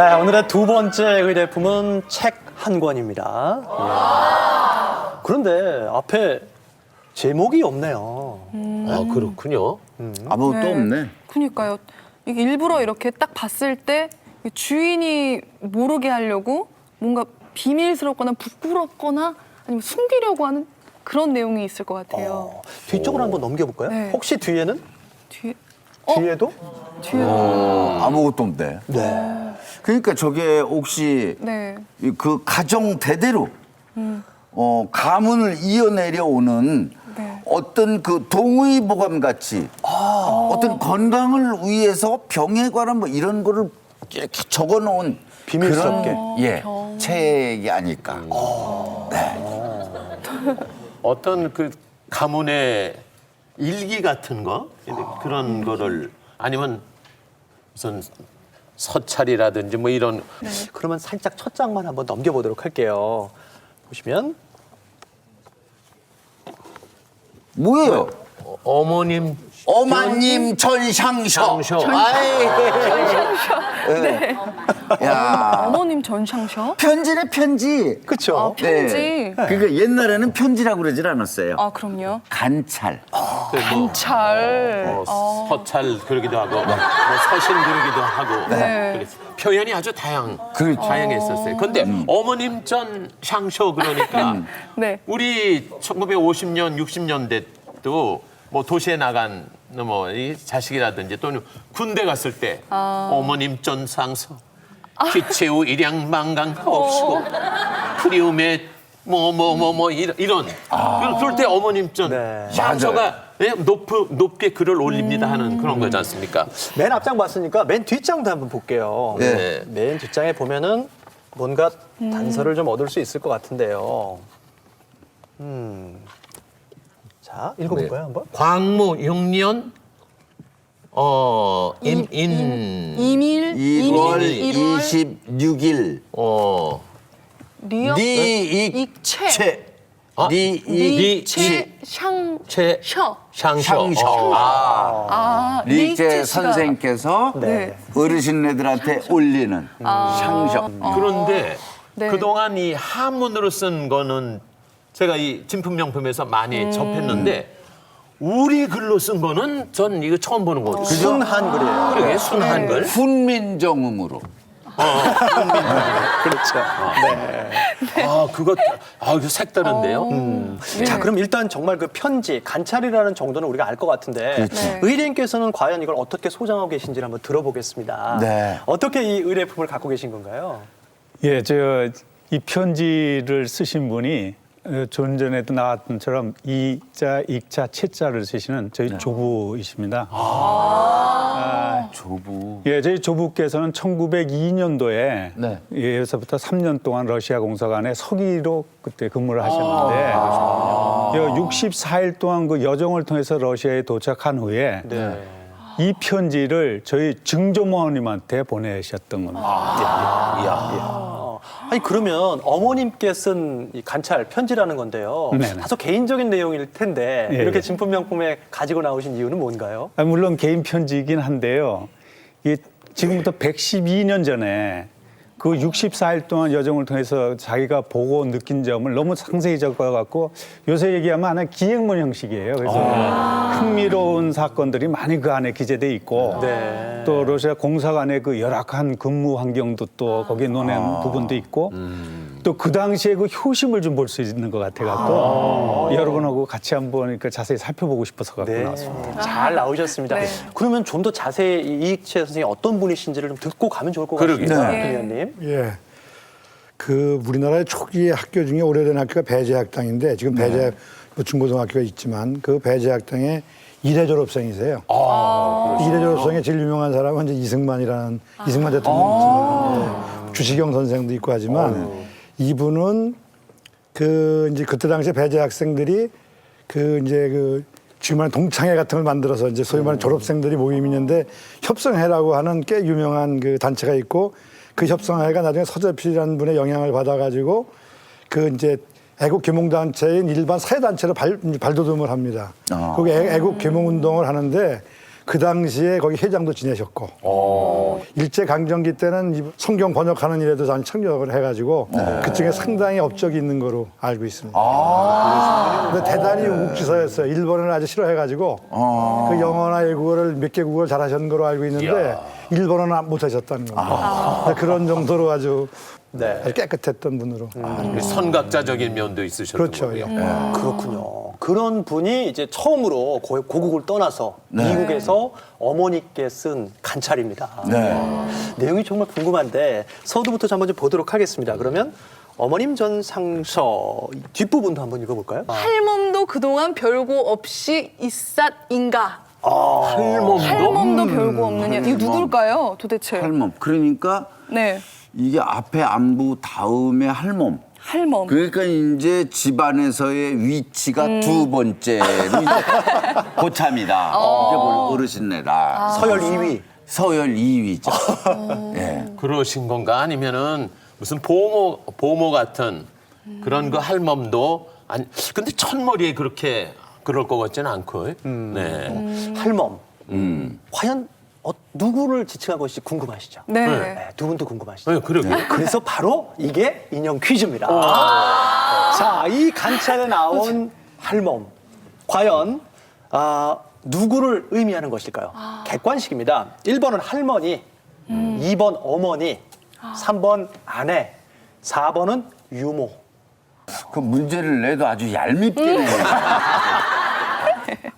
네, 오늘의 두 번째 의뢰품은 책 한 권입니다. 예. 그런데 앞에 제목이 없네요. 아, 그렇군요. 아무것도 없네. 그러니까요. 이게 일부러 이렇게 딱 봤을 때 주인이 모르게 하려고 뭔가 비밀스럽거나 부끄럽거나 아니면 숨기려고 하는 그런 내용이 있을 것 같아요. 뒤쪽으로 한번 넘겨볼까요? 네. 혹시 뒤에는? 뒤에 뒤에도? 뒤에 아무것도 없네. 네. 그러니까 저게 혹시 네. 그 가정 대대로 가문을 이어내려오는 네. 어떤 그 동의보감 같이 어떤 건강을 위해서 병에 관한 뭐 이런 거를 이렇게 적어놓은 비밀스럽게. 그런, 예, 책이 아닐까. 어떤 그 가문의 일기 같은 거 그런 거를 아니면 무슨 서찰이라든지 뭐 이런 그러면 살짝 첫 장만 한번 넘겨보도록 할게요. 보시면 뭐예요? 어머님 어마님 전상셔. 아이. 네. 야. 어머님 전샹셔? 편지네 편지. 그쵸? 아, 편지. 네. 그러니까 옛날에는 편지라고 그러질 않았어요. 아, 그럼요. 간찰. 잘. 서찰 그러기도 하고 뭐 서신 그러기도 하고 네. 그래서 표현이 아주 다양했었어요. 근데 어머님 전 샹쇼 그러니까 네. 우리 1950년 60년대 도 뭐 도시에 나간 뭐 이 자식이라든지 또는 군대 갔을 때 어머님 전 상서 기체후 일양 망강 없이고 그리움에 뭐 이런 그럴 때 어머님 전 네. 샹쇼가 높게 글을 올립니다 하는 그런 거지 않습니까? 맨 앞장 봤으니까 맨 뒷장도 한번 볼게요. 네. 맨 뒷장에 보면은 뭔가 단서를 좀 얻을 수 있을 것 같은데요. 자, 읽어볼까요, 한번? 광무 6년 이밀 2월 26일 리역 니익채 니채 샹셔. 샹쇼. 리익채 리익채 씨가- 선생께서 네. 어르신네들한테 올리는 샹셔. 그런데 네. 그동안 이 한문으로 쓴 거는 제가 이 진품명품에서 많이 접했는데 우리 글로 쓴 거는 전 이거 처음 보는 거거든요. 순한글이에요. 그러게 순한글. 훈민정음으로. 그렇죠. 아 그거 이거 색다른데요. 자, 그럼 일단 정말 그 편지, 간찰이라는 정도는 우리가 알 것 같은데 네. 의뢰인께서는 과연 이걸 어떻게 소장하고 계신지를 한번 들어보겠습니다. 네. 어떻게 이 의뢰품을 갖고 계신 건가요? 예, 이 편지를 쓰신 분이 좀 전에도 나왔던 처럼 이자, 익자, 채자를 쓰시는 저희 조부이십니다. 조부. 예, 저희 조부께서는 1902년도에 네. 에서부터 3년 동안 러시아 공사관에 서기로 그때 근무를 하셨는데 64일 동안 그 여정을 통해서 러시아에 도착한 후에 네. 이 편지를 저희 증조모님한테 보내셨던 겁니다. 아니 그러면 어머님께 쓴 이 간찰 편지라는 건데요. 네네. 다소 개인적인 내용일 텐데 예, 이렇게 예. 진품명품에 가지고 나오신 이유는 뭔가요? 물론 개인 편지이긴 한데요. 이게 지금부터 112년 전에 그 64일 동안 여정을 통해서 자기가 보고 느낀 점을 너무 상세히 적어갖고 요새 얘기하면 하나 기행문 형식이에요. 그래서 흥미로운 사건들이 많이 그 안에 기재돼 있고 네. 또 러시아 공사관의 그 열악한 근무 환경도 또 거기에 논한 부분도 있고 또 그 당시에 그 효심을 좀 볼 수 있는 것 같아갖고 여러분하고 같이 한번 이렇게 자세히 살펴보고 싶어서 갖고 네. 나왔습니다. 잘 나오셨습니다. 네. 그러면 좀 더 자세히 이익채 선생님이 어떤 분이신지를 좀 듣고 가면 좋을 것 그러게요. 같습니다. 네. 김 의원님. 예. 그 우리나라의 초기 학교 중에 오래된 학교가 배재학당인데 지금 배재 뭐 중고등학교가 있지만 그 배재학당의 1회 졸업생이세요. 1회 졸업생에 제일 유명한 사람은 이제 이승만 대통령 있잖아요. 예. 주시경 선생도 있고 하지만 이분은 그 이제 그때 당시에 배재 학생들이 그 이제 그 지금 말하는 동창회 같은 걸 만들어서 이제 소위 말하는 졸업생들이 모임이 있는데 협성회라고 하는 꽤 유명한 그 단체가 있고 그 협성회가 나중에 서재필이라는 분의 영향을 받아가지고 그 이제 애국 계몽단체인 일반 사회단체로 발돋움을 합니다. 거기 애국 계몽운동을 하는데 그 당시에 거기 회장도 지내셨고 일제 강점기 때는 이 성경 번역하는 일에도 전 참여를 해가지고 그쪽에 상당히 업적이 있는 거로 알고 있습니다. 근데 대단히 우국지사였어요. 일본을 아주 싫어해가지고 그 영어나 외국어를 몇 개 국어를 잘하셨는 거로 알고 있는데 일본어는 못하셨다는 겁니다. 그런 정도로 아주 아주 깨끗했던 분으로. 선각자적인 면도 있으셨던 그렇죠. 거고요. 예. 그렇군요. 그런 분이 이제 처음으로 고국을 떠나서 미국에서 어머니께 쓴 관찰입니다. 내용이 정말 궁금한데 서두부터 좀 한번 좀 보도록 하겠습니다. 그러면 어머님 전 상서 뒷부분도 한번 읽어볼까요? 할멈도 그동안 별거 없이 있었인가? 할멈도? 별거 없느냐? 이거 누굴까요, 도대체? 할멈. 그러니까 네, 이게 앞에 안부 다음에 할멈. 할멈. 그러니까 이제 집안에서의 위치가 두 번째로 이제 고참이다. 이제 어르신네다. 서열 2위. 서열 2위죠. 예. 그러신 건가? 아니면은 무슨 보모 같은 그런 그 할멈도 아니 근데 첫머리에 그렇게 그럴 것 같지는 않고. 네. 할멈. 과연 누구를 지칭한 것이 궁금하시죠? 네. 네, 두 분도 궁금하시죠? 네, 그러게요. 그래서 바로 이게 인형 퀴즈입니다. 자, 이 관찰에 나온 할멈. 과연 누구를 의미하는 것일까요? 객관식입니다. 1번은 할머니, 2번 어머니, 3번 아내, 4번은 유모. 그 문제를 내도 아주 얄밉게 내요.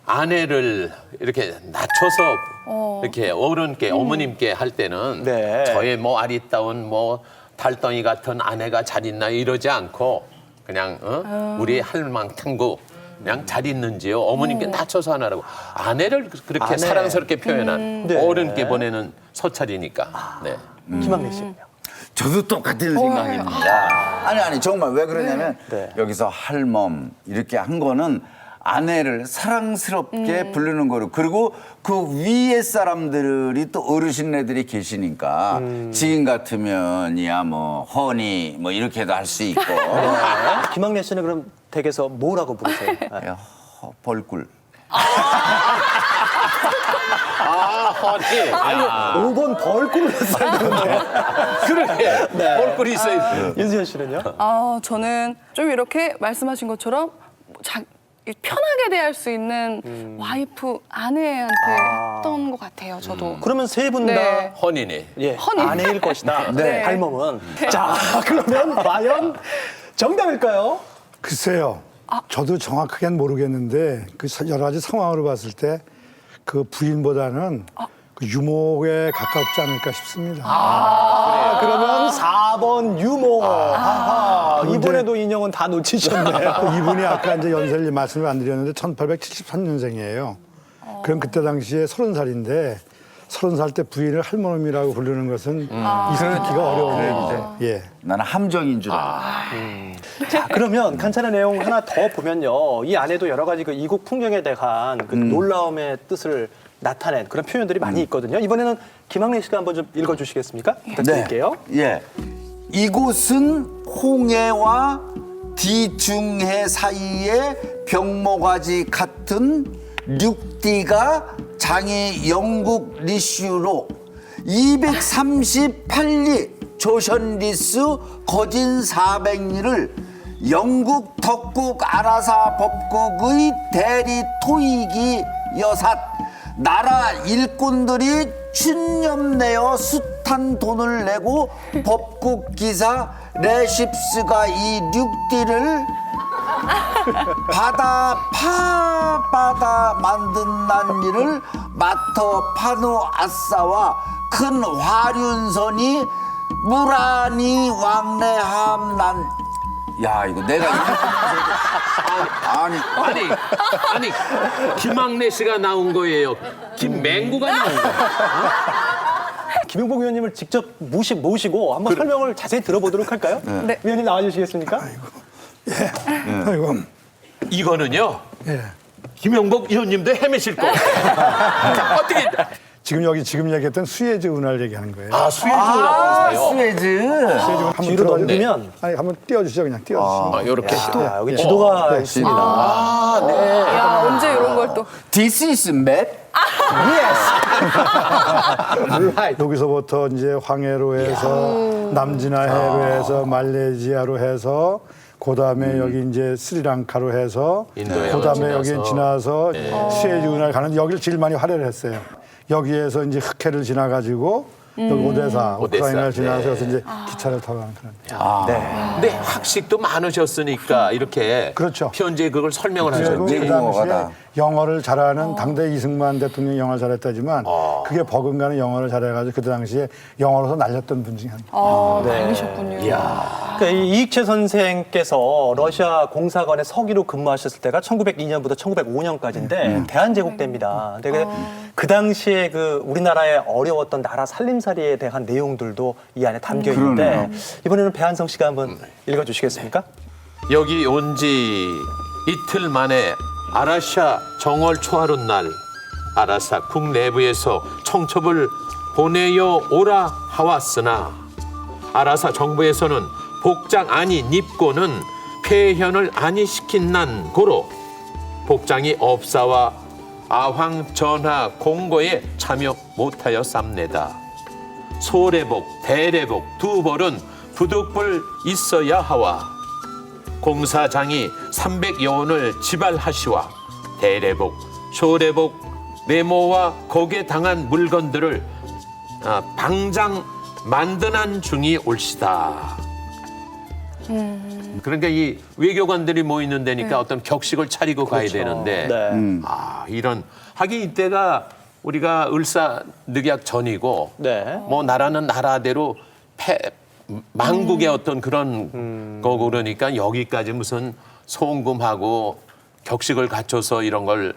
아내를 이렇게 낮춰서 이렇게 어른께 어머님께 할 때는 네. 저의 뭐 아리따운 뭐 달덩이 같은 아내가 잘 있나 이러지 않고 그냥 우리 할망탱구 그냥 잘 있는지요 어머님께 낮춰서 하나라고 아내를 그렇게 아내. 사랑스럽게 표현한 네. 어른께 보내는 서찰이니까. 네. 김학래 씨는요? 저도 똑같은 생각입니다. 아니 정말 왜 그러냐면 네. 여기서 할멈 이렇게 한 거는 아내를 사랑스럽게 부르는 거로 그리고 그 위에 사람들이 또 어르신네들이 계시니까 지인 같으면이야 뭐 허니 뭐 이렇게도 할 수 있고 김학래 씨는 그럼 댁에서 뭐라고 부르세요? 야, 벌꿀. 허니. 야, 5번 벌꿀을 했어야 되는데. 그러게. 볼거리 있어요. 윤수현 씨는요? 저는 좀 이렇게 말씀하신 것처럼 편하게 대할 수 있는 와이프, 아내한테 했던 것 같아요, 저도. 그러면 세 분 다 네. 허니네. 예, 허니. 아내일 것이다. 네. 할멈은. 자, 그러면 과연 정답일까요? 글쎄요. 저도 정확하게는 모르겠는데 그 여러 가지 상황으로 봤을 때 그 부인보다는 그 유목에 가깝지 않을까 싶습니다. 그러면 4번 유모. 아하, 이번에도 인형은 다 놓치셨네요. 또 이분이 아까 이제 연세를 말씀을 안 드렸는데 1873년생이에요. 그럼 그때 당시에 30살인데 30살 때 부인을 할머니라고 부르는 것은 있기가 어려운 일인데. 예. 나는 함정인 줄 알아. 자, 그러면 관찰의 내용 하나 더 보면요. 이 안에도 여러 가지 그 이국 풍경에 대한 그 놀라움의 뜻을 나타낸 그런 표현들이 많이 있거든요. 이번에는 김학래 씨가 한번 좀 읽어주시겠습니까? 부탁드릴게요. 예. 이곳은 홍해와 디중해 사이에 병모가지 같은 육디가 장이 영국 리슈로 238리 조선리스 거진 400리를 영국 덕국 아라사 법국의 대리 토익이 여삿 나라 일꾼들이 춘념내어 숱한 돈을 내고 법국 기사 레십스가 이 육디를 바다 만든 난리를 마터 파누 아싸와 큰 화륜선이 무란히 왕래함 난. 야 이거 내가 아니 김학래 씨가 나온 거예요. 김맹구가 나온 거예요. 김용복 위원님을 직접 모시고 한번 설명을 자세히 들어보도록 할까요? 네. 위원님 나와주시겠습니까? 아이고. 이거는요. 예. 김영복 의원님도 헤매실 거예요. 자, 어떻게? 지금 얘기했던 수에즈 운하를 얘기하는 거예요. 수혜주라고 하세요. 스웨즈 한번 뒤로 들어봐- 넘기면 아니 한번 띄워주시죠 그냥 띄워주시면. 이렇게. 야, 여기 지도가 있습니다. 야, 언제 이런 걸 또. 또. This is map? 여기서부터 이제 황해로 해서 남진아해로 해서 말레이시아로 해서 그다음에 여기 이제 스리랑카로 해서 인도에 그다음에 여기 지나서. 지나서 수에즈 운하를 가는 여기를 제일 많이 활약을 했어요. 여기에서 이제 흑해를 지나가지고 여기 오데사, 우크라이나를 지나서 그래서 이제 기차를 타고 가는 그런. 근데 학식도 많으셨으니까 이렇게 그렇죠. 편지에 그걸 설명을 그리고 하셨지. 그 당시에 영어를 잘하는 당대 이승만 대통령이 영어를 잘했다지만 그게 버금가는 영어를 잘해가지고 그때 당시에 영어로서 날렸던 분 중에 한 분. 다니셨군요. 그러니까 이 이익채 선생께서 러시아 공사관에 서기로 근무하셨을 때가 1902년부터 1905년까지인데 대한제국 때입니다. 근데 그 당시에 그 우리나라의 어려웠던 나라 살림살이에 대한 내용들도 이 안에 담겨 있는데 그러네요. 이번에는 배한성 씨가 한번 읽어주시겠습니까? 여기 온 지 이틀 만에 아라샤 정월 초하룻 날 아라사 국내부에서 청첩을 보내요 오라 하왔으나 아라사 정부에서는 복장 아니 입고는 폐현을 아니 시킨 난 고로 복장이 없사와 아황 전하 공고에 참여 못하여 쌉내다. 소래복, 대래복 두 벌은 부득불 있어야 하와 공사장이 300여 원을 지발하시와 대래복, 소래복, 네모와 거기에 당한 물건들을 방장 만드는 중이 올시다. 그러니까 이 외교관들이 모이는 데니까 어떤 격식을 차리고 가야 되는데 네. 이런 하긴 이때가 우리가 을사늑약 전이고 네. 뭐 나라는 나라대로 망국의 어떤 그런 거고 그러니까 여기까지 무슨 송금하고 격식을 갖춰서 이런 걸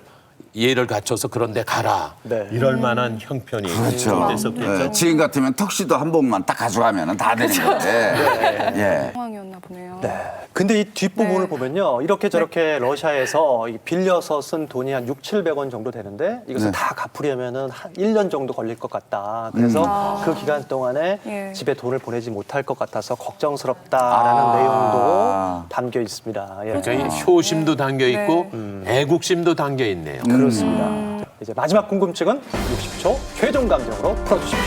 예를 갖춰서 그런 데 가라. 네. 이럴 만한 형편이 그렇죠. 됐었겠죠. 네, 지금 같으면 턱시도 한 번만 딱 가져가면 다 되는 건데. 예. 상황이었나 보네요. 근데 이 뒷부분을 네. 보면요. 이렇게 저렇게 러시아에서 이 빌려서 쓴 돈이 한 6,700원 정도 되는데 이것을 네. 다 갚으려면은 한 1년 정도 걸릴 것 같다. 그래서 그 기간 동안에 예. 집에 돈을 보내지 못할 것 같아서 걱정스럽다라는 내용도 담겨 있습니다. 예. 그러니까 이 효심도 담겨 있고 애국심도 담겨 있네요. 그렇습니다. 이제 마지막 궁금증은 60초 최종 감정으로 풀어주십시오.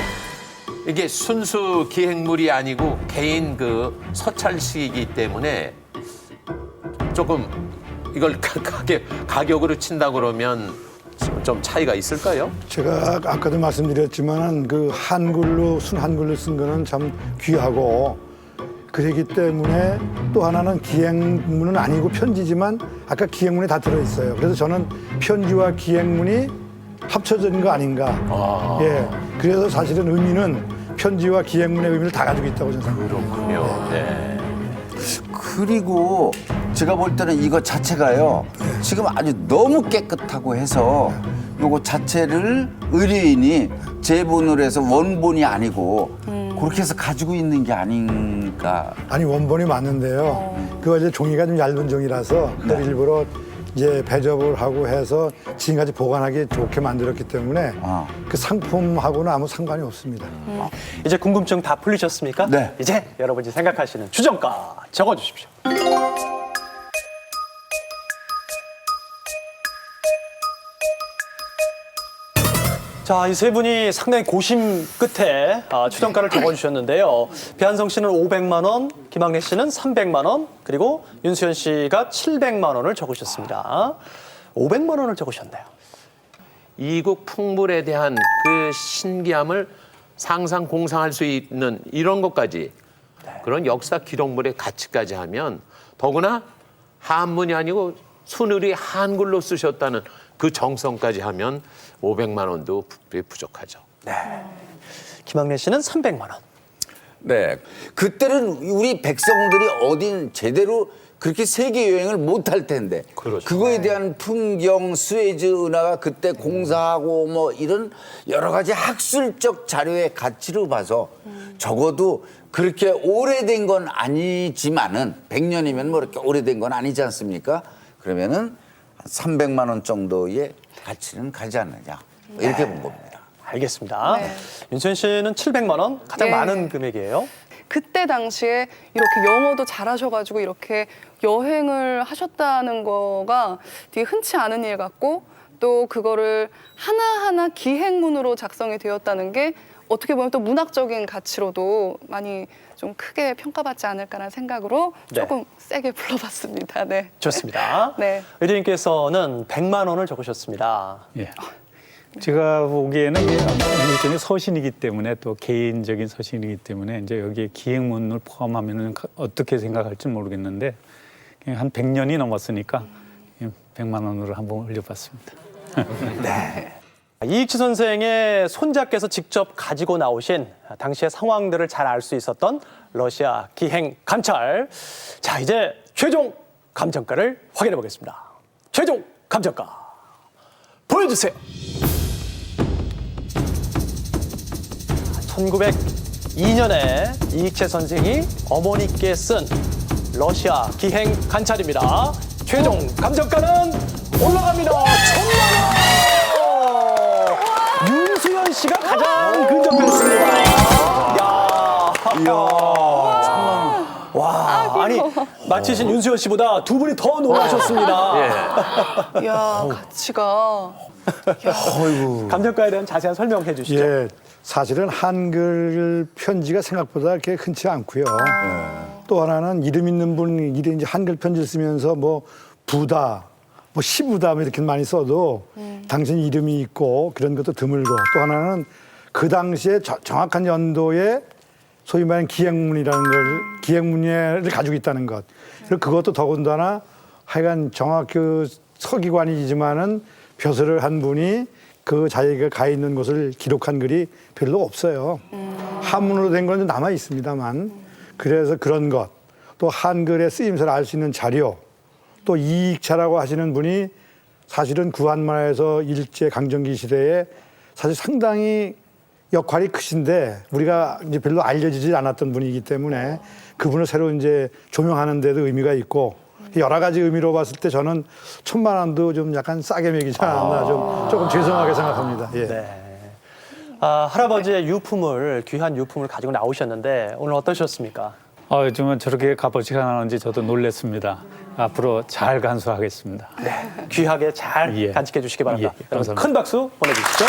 이게 순수 기획물이 아니고 개인 그 서찰식이기 때문에 조금 이걸 가격으로 친다 그러면 좀 차이가 있을까요? 제가 아까도 말씀드렸지만 그 한글로 순 한글로 쓴 거는 참 귀하고 그렇기 때문에 또 하나는 기행문은 아니고 편지지만 아까 기행문이 다 들어있어요. 그래서 저는 편지와 기행문이 합쳐진 거 아닌가. 예. 그래서 사실은 의미는 편지와 기행문의 의미를 다 가지고 있다고 저는 생각합니다. 그렇군요. 네. 그리고 제가 볼 때는 이거 자체가요. 지금 아주 너무 깨끗하고 해서 요거 자체를 의뢰인이 제본을 해서 원본이 아니고 그렇게 해서 가지고 있는 게 아닌가. 아니 원본이 맞는데요. 그거 이제 종이가 좀 얇은 종이라서 그걸 일부러 이제 배접을 하고 해서 지금까지 보관하기 좋게 만들었기 때문에 그 상품하고는 아무 상관이 없습니다. 이제 궁금증 다 풀리셨습니까? 네. 이제 여러분이 생각하시는 추정가 적어주십시오. 자, 이 세 분이 상당히 고심 끝에 추정가를 적어주셨는데요. 배한성 씨는 500만 원, 김학래 씨는 300만 원, 그리고 윤수현 씨가 700만 원을 적으셨습니다. 500만 원을 적으셨네요. 이국 풍물에 대한 그 신기함을 상상 공상할 수 있는 이런 것까지 그런 역사 기록물의 가치까지 하면 더구나 한문이 아니고 순으리 한글로 쓰셨다는 그 정성까지 하면 500만 원도 부족하죠. 김학래 씨는 300만 원. 네. 그때는 우리 백성들이 어딘 제대로 그렇게 세계 여행을 못 할 텐데. 그렇죠. 그거에 대한 풍경, 수에즈 운하가 그때 공사하고 뭐 이런 여러 가지 학술적 자료의 가치로 봐서 적어도 그렇게 오래된 건 아니지만은 100년이면 뭐 이렇게 오래된 건 아니지 않습니까? 그러면은 300만 원 정도의 가치는 가지 않느냐. 이렇게 본 겁니다. 알겠습니다. 네. 윤수현 씨는 700만 원, 가장 예. 많은 금액이에요. 그때 당시에 이렇게 영어도 잘하셔가지고 이렇게 여행을 하셨다는 거가 되게 흔치 않은 일 같고 또 그거를 하나하나 기행문으로 작성이 되었다는 게 어떻게 보면 또 문학적인 가치로도 많이 좀 크게 평가받지 않을까라는 생각으로 네. 조금 세게 불러봤습니다. 네. 좋습니다. 네. 의뢰인께서는 100만 원을 적으셨습니다. 예. 제가 보기에는 이게 일종의 서신이기 때문에 또 개인적인 서신이기 때문에 이제 여기에 기행문을 포함하면은 어떻게 생각할지 모르겠는데 그냥 한 100년이 넘었으니까 100만 원으로 한번 올려봤습니다. 이익치 선생의 손자께서 직접 가지고 나오신 당시의 상황들을 잘 알 수 있었던 러시아 기행 감찰. 자, 이제 최종 감정가를 확인해 보겠습니다. 최종 감정가 보여주세요. 1902년에 이익채 선생이 어머니께 쓴 러시아 기행 관찰입니다. 최종 감정가는 올라갑니다. 1,000만 원! 윤수연 씨가 가장 근접했습니다. 와, 아니 마치신 윤수연 씨보다 두 분이 더 놀라셨습니다. 이야, 가치가. 감정가에 대한 자세한 설명해 주시죠. 예, 사실은 한글 편지가 생각보다 그렇게 흔치 않고요. 또 하나는 이름 있는 분이 이제 한글 편지를 쓰면서 뭐 부다, 뭐 시부다 뭐 이렇게 많이 써도 당신 이름이 있고 그런 것도 드물고 또 하나는 그 당시에 정확한 연도에 소위 말하는 기행문이라는 걸 기행문을 가지고 있다는 것. 그리고 그것도 더군다나 하여간 정확히 그 서기관이지만은 벼슬을 한 분이 그 자기가 가 있는 곳을 기록한 글이 별로 없어요. 한문으로 된 건 남아 있습니다만 그래서 그런 것, 또 한글의 쓰임새를 알 수 있는 자료, 또 이익차라고 하시는 분이 사실은 구한말에서 일제 강점기 시대에 사실 상당히 역할이 크신데 우리가 이제 별로 알려지지 않았던 분이기 때문에 그분을 새로 이제 조명하는 데도 의미가 있고 여러 가지 의미로 봤을 때 저는 1,000만 원도 좀 약간 싸게 매기지 않았나 조금 죄송하게 생각합니다. 예. 네. 할아버지의 유품을 귀한 유품을 가지고 나오셨는데 오늘 어떠셨습니까? 요즘은 저렇게 값어치가 나오는지 저도 놀랐습니다. 앞으로 잘 간수하겠습니다. 귀하게 잘 예. 간직해 주시기 바랍니다. 예, 여러분 감사합니다. 큰 박수 보내주시죠.